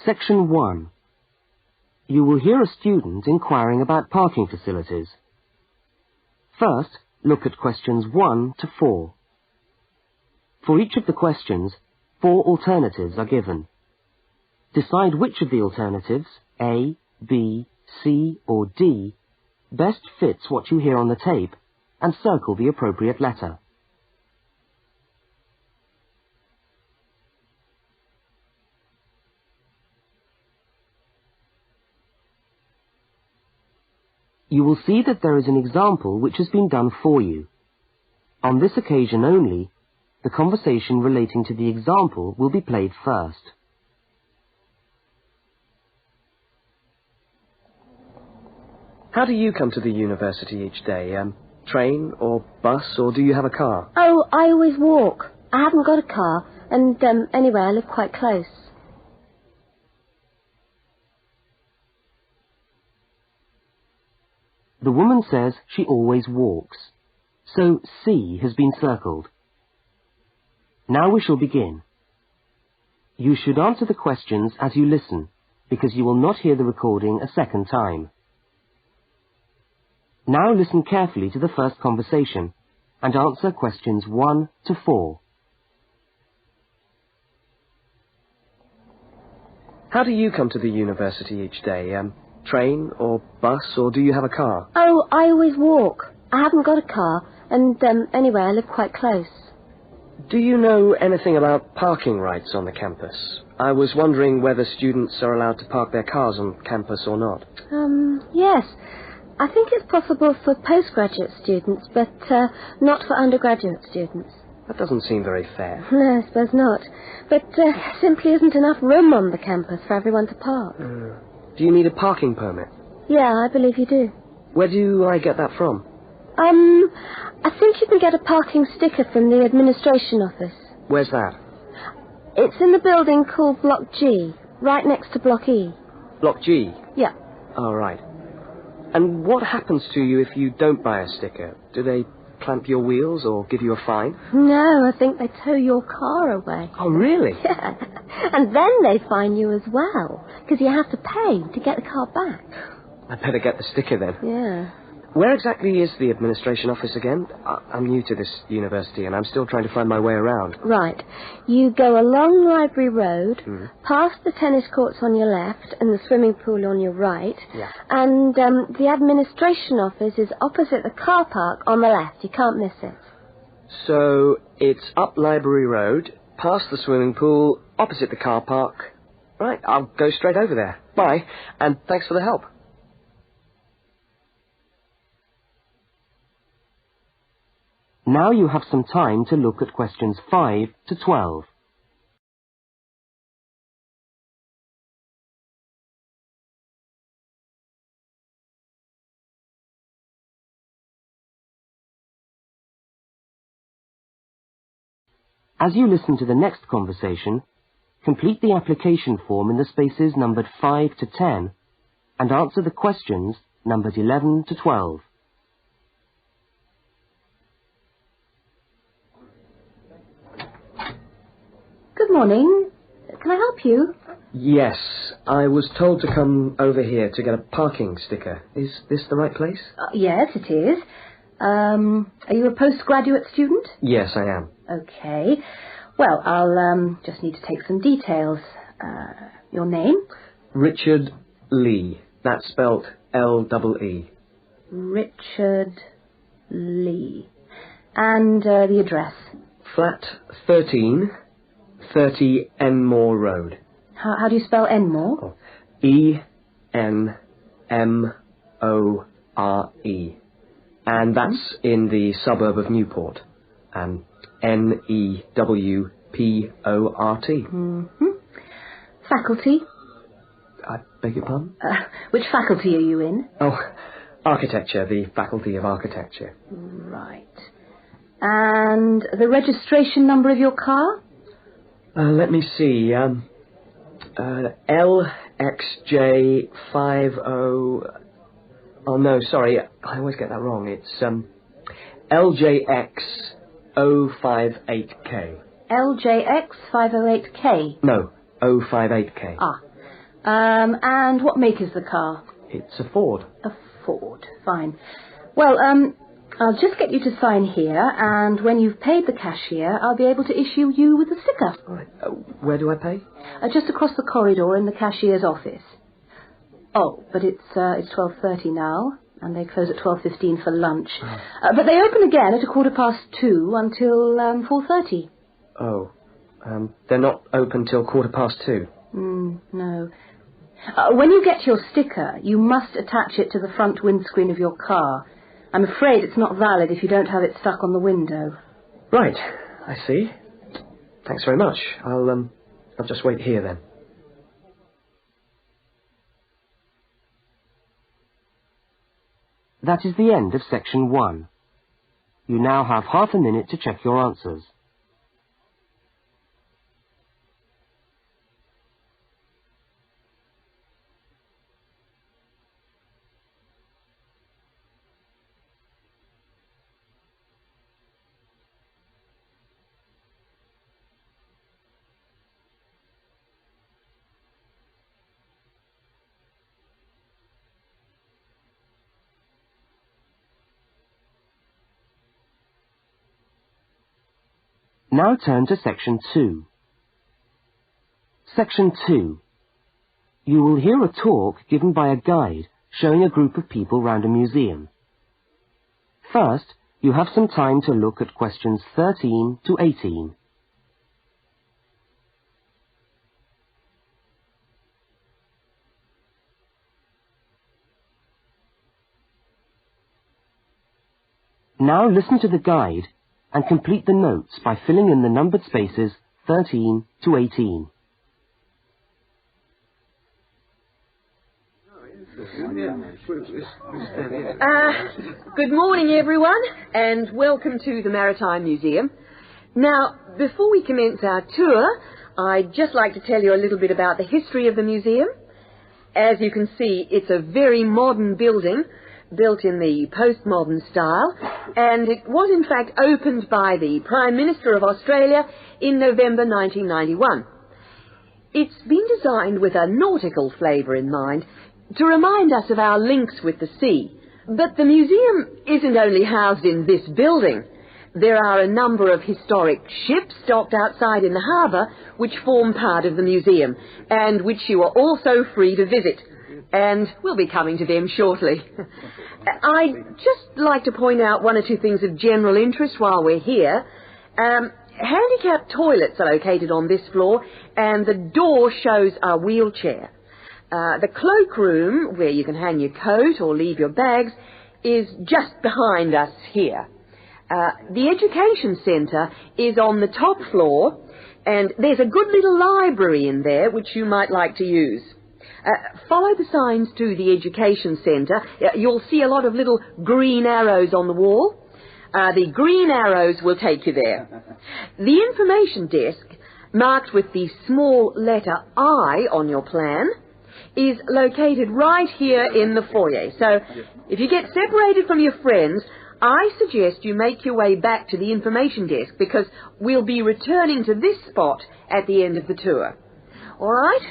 Section 1. You will hear a student inquiring about parking facilities. First, look at questions 1 to 4. For each of the questions, 4 alternatives are given. Decide which of the alternatives, A, B, C or D, best fits what you hear on the tape and circle the appropriate letter. You will see that there is an example which has been done for you. On this occasion only, the conversation relating to the example will be played first. How do you come to the university each day? Train or bus, or do you have a car? Oh, I always walk. I haven't got a car, and anyway, I live quite close. The woman says she always walks, so C has been circled. Now we shall begin. You should answer the questions as you listen, because you will not hear the recording a second time. Now listen carefully to the first conversation and answer questions 1 to 4. How do you come to the university each day? Train or bus, or do you have a car? Oh, I always walk. I haven't got a car, and anyway, I live quite close. Do you know anything about parking rights on the campus? I was wondering whether students are allowed to park their cars on campus or not. Yes. I think it's possible for postgraduate students, but not for undergraduate students. That doesn't seem very fair. No, I suppose not. But simply isn't enough room on the campus for everyone to park. Do you need a parking permit? Yeah, I believe you do. Where do I get that from? I think you can get a parking sticker from the administration office. Where's that? It's in the building called Block G, right next to Block E. Block G? Yeah. Oh, right. And what happens to you if you don't buy a sticker? Do they clamp your wheels or give you a fine? No, I think they tow your car away. Oh, really? Yeah. And then they fine you as well, because you have to pay to get the car back. I'd better get the sticker then. Yeah. Where exactly is the administration office again? I'm new to this university and I'm still trying to find my way around. Right. You go along Library Road, past the tennis courts on your left and the swimming pool on your right. Yeah. And the administration office is opposite the car park on the left. You can't miss it. So it's up Library Road, past the swimming pool, opposite the car park. Right, I'll go straight over there. Bye, and thanks for the help. Now you have some time to look at questions 5 to 12. As you listen to the next conversation, complete the application form in the spaces numbered 5 to 10 and answer the questions numbered 11 to 12. Good morning. Can I help you? Yes, I was told to come over here to get a parking sticker. Is this the right place? Yes, it is. Are you a postgraduate student? Yes, I am. Okay. Well, I'll just need to take some details. Your name? Richard Lee. That's spelt L-E-E. Richard Lee. And the address? Flat 13, 30 Enmore Road. How do you spell Enmore? E-N-M-O-R-E. And that's in the suburb of Newport. N-E-W-P-O-R-T. Mm-hmm. Faculty? I beg your pardon? Which faculty are you in? Oh, architecture, the Faculty of Architecture. Right. And the registration number of your car? Let me see. LXJ50... Oh, no, sorry. I always get that wrong. It's LJX058K. LJX508K? No, 058K. Ah. And what make is the car? It's a Ford. A Ford. Fine. Well, I'll just get you to sign here, and when you've paid the cashier, I'll be able to issue you with a sticker. All right. Where do I pay? Just across the corridor in the cashier's office. Oh, but it's 12:30 now, and they close at 12:15 for lunch. But they open again at 2:15 until 4:30. Oh. They're not open till 2:15. No. When you get your sticker, you must attach it to the front windscreen of your car. I'm afraid it's not valid if you don't have it stuck on the window. Right. I see. Thanks very much. I'll just wait here then. That is the end of section 1. You now have half a minute to check your answers. Now turn to section 2. Section 2. You will hear a talk given by a guide showing a group of people round a museum. First, you have some time to look at questions 13 to 18. Now listen to the guide and complete the notes by filling in the numbered spaces 13 to 18. Good morning, everyone, and welcome to the Maritime Museum. Now, before we commence our tour, I'd just like to tell you a little bit about the history of the museum. As you can see, it's a very modern building, built in the postmodern style, and it was in fact opened by the Prime Minister of Australia in November 1991. It's been designed with a nautical flavour in mind, to remind us of our links with the sea. But the museum isn't only housed in this building. There are a number of historic ships docked outside in the harbour which form part of the museum, and which you are also free to visit. And we'll be coming to them shortly. I'd just like to point out one or two things of general interest while we're here. Handicapped toilets are located on this floor, and the door shows a wheelchair. The cloakroom, where you can hang your coat or leave your bags, is just behind us here. The education centre is on the top floor, and there's a good little library in there which you might like to use. Follow the signs to the education centre. You'll see a lot of little green arrows on the wall. The green arrows will take you there. The information desk, marked with the small letter I on your plan, is located right here in the foyer. So if you get separated from your friends, I suggest you make your way back to the information desk, because we'll be returning to this spot at the end of the tour. All right?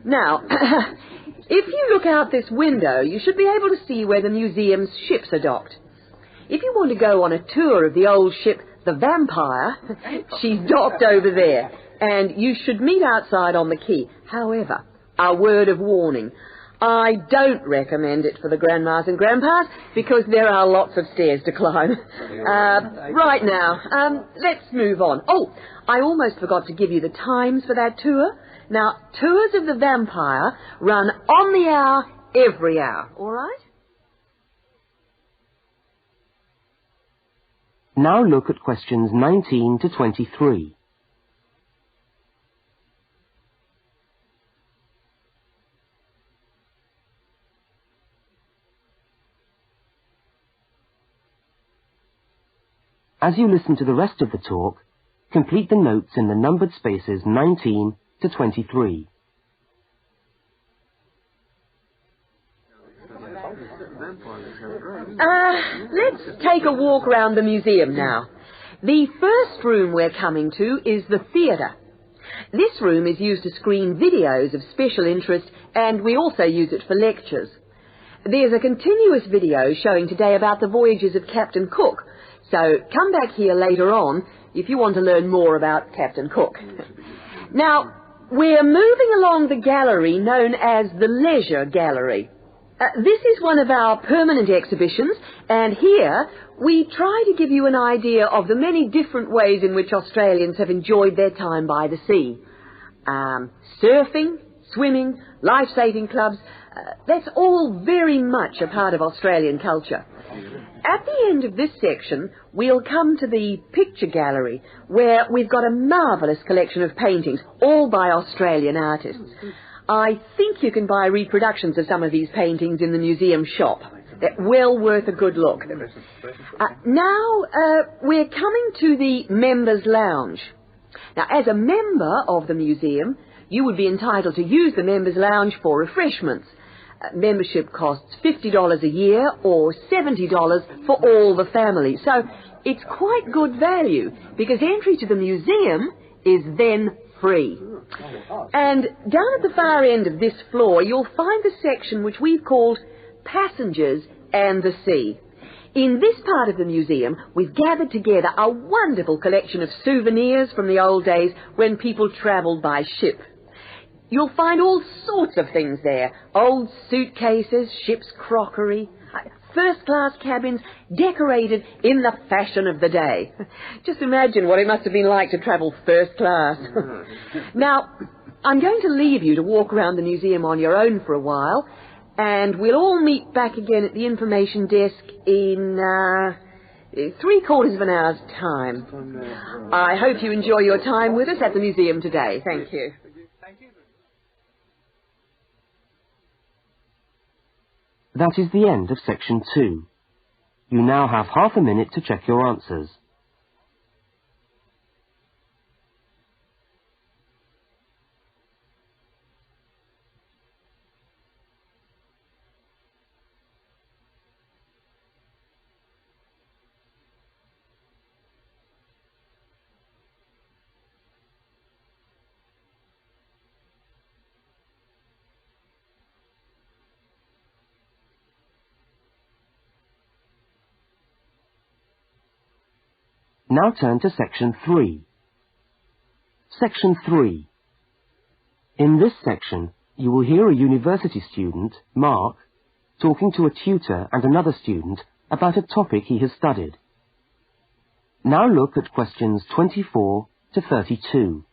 Now, if you look out this window, you should be able to see where the museum's ships are docked. If you want to go on a tour of the old ship, the Vampire, she's docked over there, and you should meet outside on the quay. However, a word of warning, I don't recommend it for the grandmas and grandpas, because there are lots of stairs to climb. Right now, let's move on. Oh, I almost forgot to give you the times for that tour. Now, tours of the Vampire run on the hour, every hour, all right? Now look at questions 19 to 23. As you listen to the rest of the talk, complete the notes in the numbered spaces 19 to 23. Let's take a walk around the museum now. The first room we're coming to is the theatre. This room is used to screen videos of special interest, and we also use it for lectures. There's a continuous video showing today about the voyages of Captain Cook, so come back here later on if you want to learn more about Captain Cook. Now, we're moving along the gallery known as the Leisure Gallery. This is one of our permanent exhibitions, and here we try to give you an idea of the many different ways in which Australians have enjoyed their time by the sea. Surfing, swimming, life-saving clubs, that's all very much a part of Australian culture. At the end of this section, we'll come to the picture gallery, where we've got a marvellous collection of paintings, all by Australian artists. I think you can buy reproductions of some of these paintings in the museum shop. They're well worth a good look. Now, we're coming to the Members' Lounge. Now, as a member of the museum, you would be entitled to use the Members' Lounge for refreshments. Membership costs $50 a year or $70 for all the family. So it's quite good value because entry to the museum is then free. And down at the far end of this floor, you'll find the section which we've called Passengers and the Sea. In this part of the museum, we've gathered together a wonderful collection of souvenirs from the old days when people travelled by ship. You'll find all sorts of things there. Old suitcases, ship's crockery, first-class cabins decorated in the fashion of the day. Just imagine what it must have been like to travel first class. Now, I'm going to leave you to walk around the museum on your own for a while, and we'll all meet back again at the information desk in 3/4 of an hour's time. I hope you enjoy your time with us at the museum today. Thank you. That is the end of section 2. You now have half a minute to check your answers. Now turn to section 3. Section 3. In this section, you will hear a university student, Mark, talking to a tutor and another student about a topic he has studied. Now look at questions 24 to 32.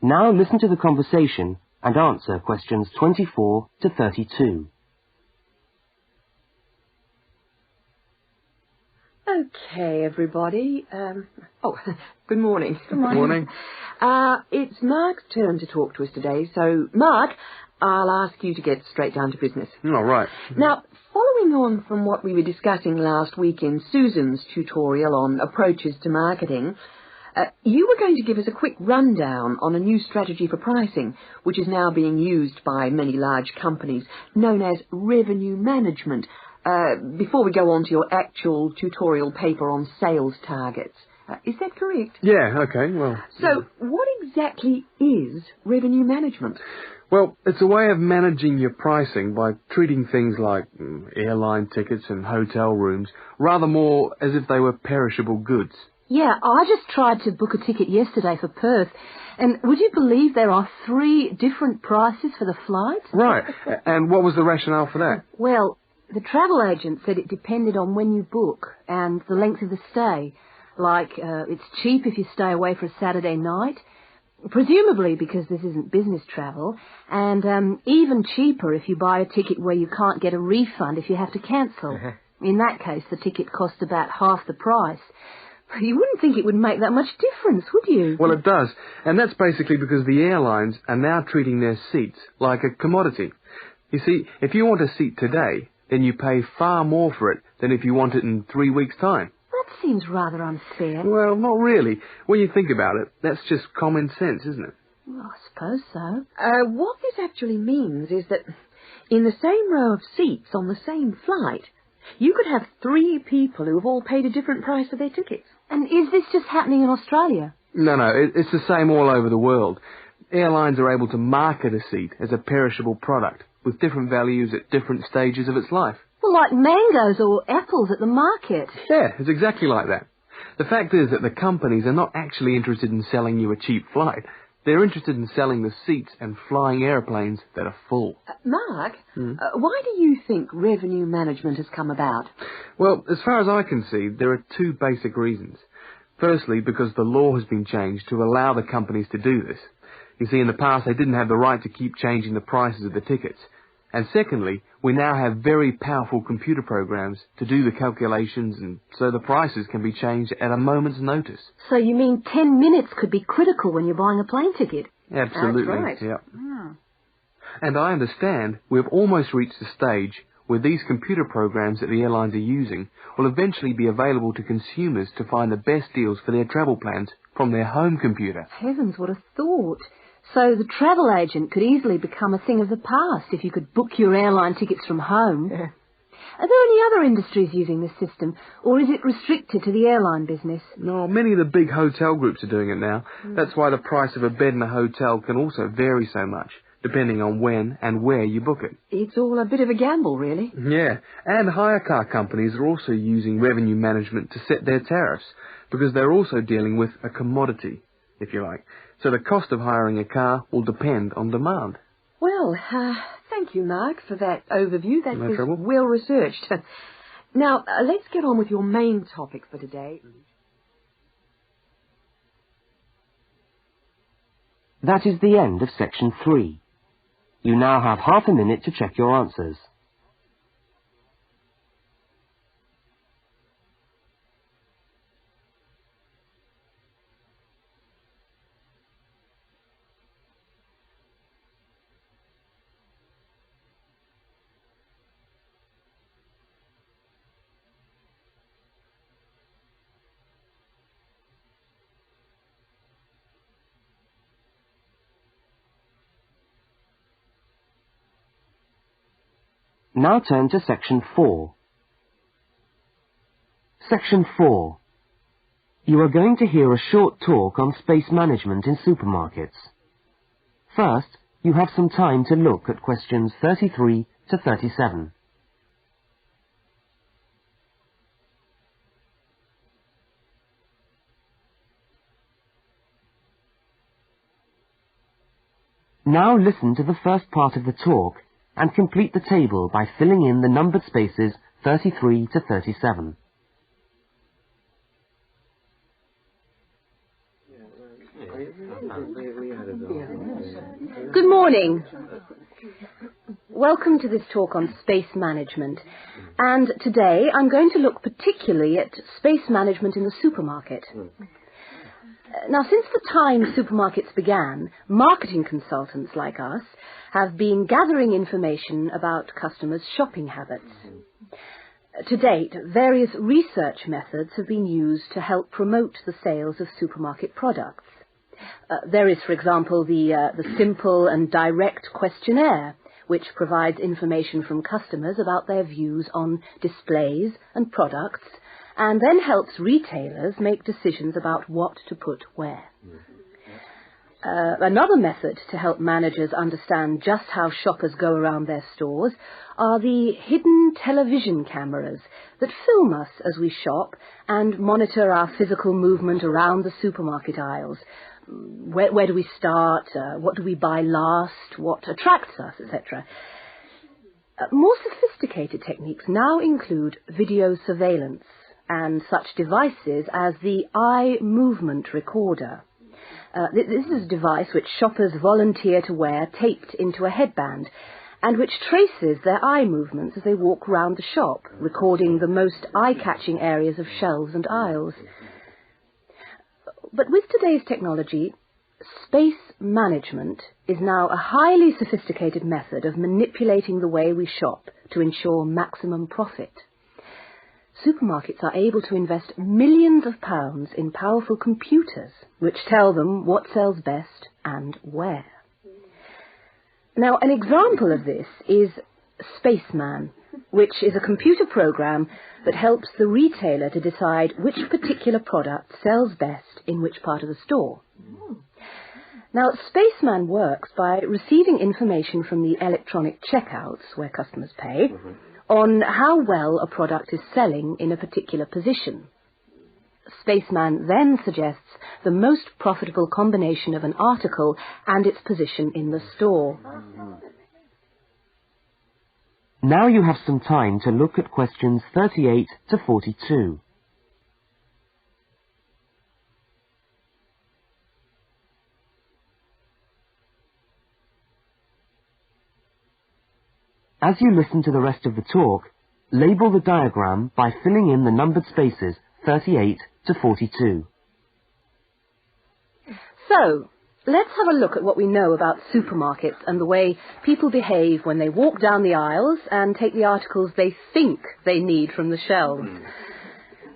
Now listen to the conversation and answer questions 24 to 32. Okay, everybody. Good morning. Good morning. It's Mark's turn to talk to us today, so, Mark, I'll ask you to get straight down to business. All right. Now, following on from what we were discussing last week in Susan's tutorial on approaches to marketing, you were going to give us a quick rundown on a new strategy for pricing, which is now being used by many large companies, known as revenue management, before we go on to your actual tutorial paper on sales targets. Is that correct? Yeah, okay, well... So, what exactly is revenue management? Well, it's a way of managing your pricing by treating things like airline tickets and hotel rooms rather more as if they were perishable goods. Yeah, I just tried to book a ticket yesterday for Perth, and would you believe there are 3 different prices for the flight? Right, and what was the rationale for that? Well, the travel agent said it depended on when you book and the length of the stay. Like, it's cheap if you stay away for a Saturday night, presumably because this isn't business travel, and even cheaper if you buy a ticket where you can't get a refund if you have to cancel. In that case, the ticket costs about half the price. You wouldn't think it would make that much difference, would you? Well, it does, and that's basically because the airlines are now treating their seats like a commodity. You see, if you want a seat today, then you pay far more for it than if you want it in 3 weeks' time. That seems rather unfair. Well, not really. When you think about it, that's just common sense, isn't it? Well, I suppose so. What this actually means is that in the same row of seats on the same flight, you could have 3 people who have all paid a different price for their tickets. And is this just happening in Australia? No, it's the same all over the world. Airlines are able to market a seat as a perishable product with different values at different stages of its life. Well, like mangoes or apples at the market. Yeah, it's exactly like that. The fact is that the companies are not actually interested in selling you a cheap flight. They're interested in selling the seats and flying airplanes that are full. Mark, why do you think revenue management has come about? Well, as far as I can see, there are 2 basic reasons. Firstly, because the law has been changed to allow the companies to do this. You see, in the past, they didn't have the right to keep changing the prices of the tickets. And secondly, we now have very powerful computer programs to do the calculations, and so the prices can be changed at a moment's notice. So you mean 10 minutes could be critical when you're buying a plane ticket? Absolutely. That's right. Yeah. And I understand we've almost reached the stage where these computer programs that the airlines are using will eventually be available to consumers to find the best deals for their travel plans from their home computer. Heavens, what a thought. So the travel agent could easily become a thing of the past if you could book your airline tickets from home. Yeah. Are there any other industries using this system, or is it restricted to the airline business? No, many of the big hotel groups are doing it now. That's why the price of a bed in a hotel can also vary so much, depending on when and where you book it. It's all a bit of a gamble, really. Yeah, and hire car companies are also using revenue management to set their tariffs, because they're also dealing with a commodity, if you like. So the cost of hiring a car will depend on demand. Well, thank you, Mark, for that overview. That No was trouble. well researched. Now, let's get on with your main topic for today. That is the end of section 3. You now have half a minute to check your answers. Now turn to section 4. Section 4. You are going to hear a short talk on space management in supermarkets. First, you have some time to look at questions 33 to 37. Now listen to the first part of the talk and complete the table by filling in the numbered spaces 33 to 37. Good morning. Welcome to this talk on space management. And today I'm going to look particularly at space management in the supermarket. Now, since the time supermarkets began, marketing consultants like us have been gathering information about customers' shopping habits. To date, various research methods have been used to help promote the sales of supermarket products. There is, for example, the simple and direct questionnaire, which provides information from customers about their views on displays and products, and then helps retailers make decisions about what to put where. Another method to help managers understand just how shoppers go around their stores are the hidden television cameras that film us as we shop and monitor our physical movement around the supermarket aisles. Where do we start? What do we buy last? What attracts us, etc. More sophisticated techniques now include video surveillance and such devices as the eye movement recorder. This is a device which shoppers volunteer to wear taped into a headband and which traces their eye movements as they walk round the shop, recording the most eye-catching areas of shelves and aisles. But with today's technology, space management is now a highly sophisticated method of manipulating the way we shop to ensure maximum profit. Supermarkets are able to invest millions of pounds in powerful computers which tell them what sells best and where. Now, an example of this is Spaceman, which is a computer program that helps the retailer to decide which particular product sells best in which part of the store. Now, Spaceman works by receiving information from the electronic checkouts, where customers pay, on how well a product is selling in a particular position. Spaceman then suggests the most profitable combination of an article and its position in the store. Now you have some time to look at questions 38 to 42. As you listen to the rest of the talk, label the diagram by filling in the numbered spaces 38 to 42. So, let's have a look at what we know about supermarkets and the way people behave when they walk down the aisles and take the articles they think they need from the shelves.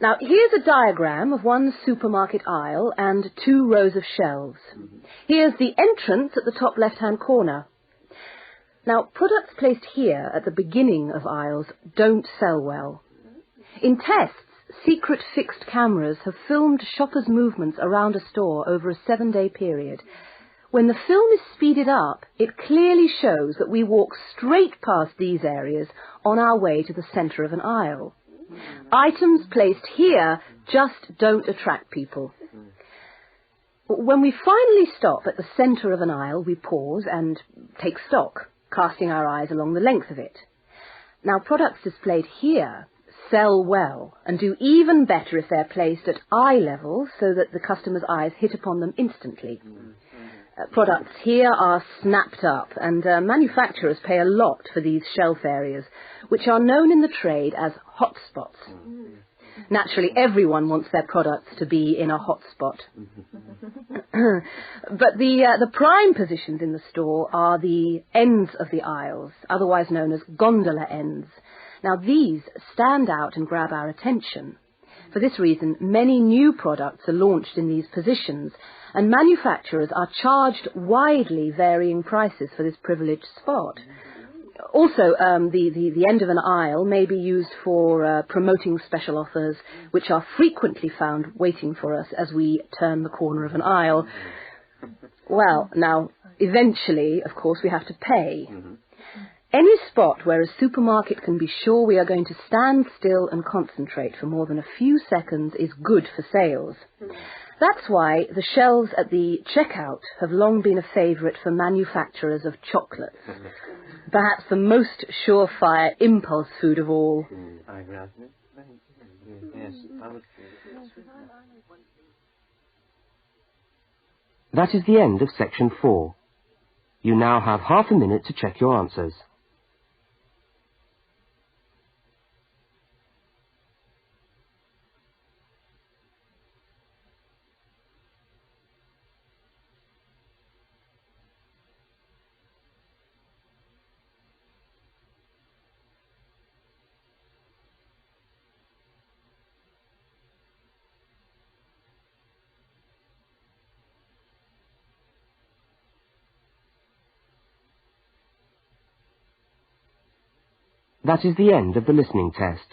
Now, here's a diagram of one supermarket aisle and 2 rows of shelves. Here's the entrance at the top left-hand corner. Now, products placed here at the beginning of aisles don't sell well. In tests, secret fixed cameras have filmed shoppers' movements around a store over a 7-day period. When the film is speeded up, it clearly shows that we walk straight past these areas on our way to the centre of an aisle. Items placed here just don't attract people. When we finally stop at the centre of an aisle, we pause and take stock, casting our eyes along the length of it. Now, products displayed here sell well and do even better if they're placed at eye level so that the customer's eyes hit upon them instantly. Products here are snapped up, and manufacturers pay a lot for these shelf areas, which are known in the trade as hotspots. Naturally, everyone wants their products to be in a hotspot. But the prime positions in the store are the ends of the aisles, otherwise known as gondola ends. Now, these stand out and grab our attention. For this reason, many new products are launched in these positions, and manufacturers are charged widely varying prices for this privileged spot. Also, the end of an aisle may be used for promoting special offers, which are frequently found waiting for us as we turn the corner of an aisle. Well, now, eventually, of course, we have to pay. Any spot where a supermarket can be sure we are going to stand still and concentrate for more than a few seconds is good for sales. That's why the shelves at the checkout have long been a favourite for manufacturers of chocolates. Perhaps the most surefire impulse food of all. That is the end of section 4. You now have half a minute to check your answers. That is the end of the listening test.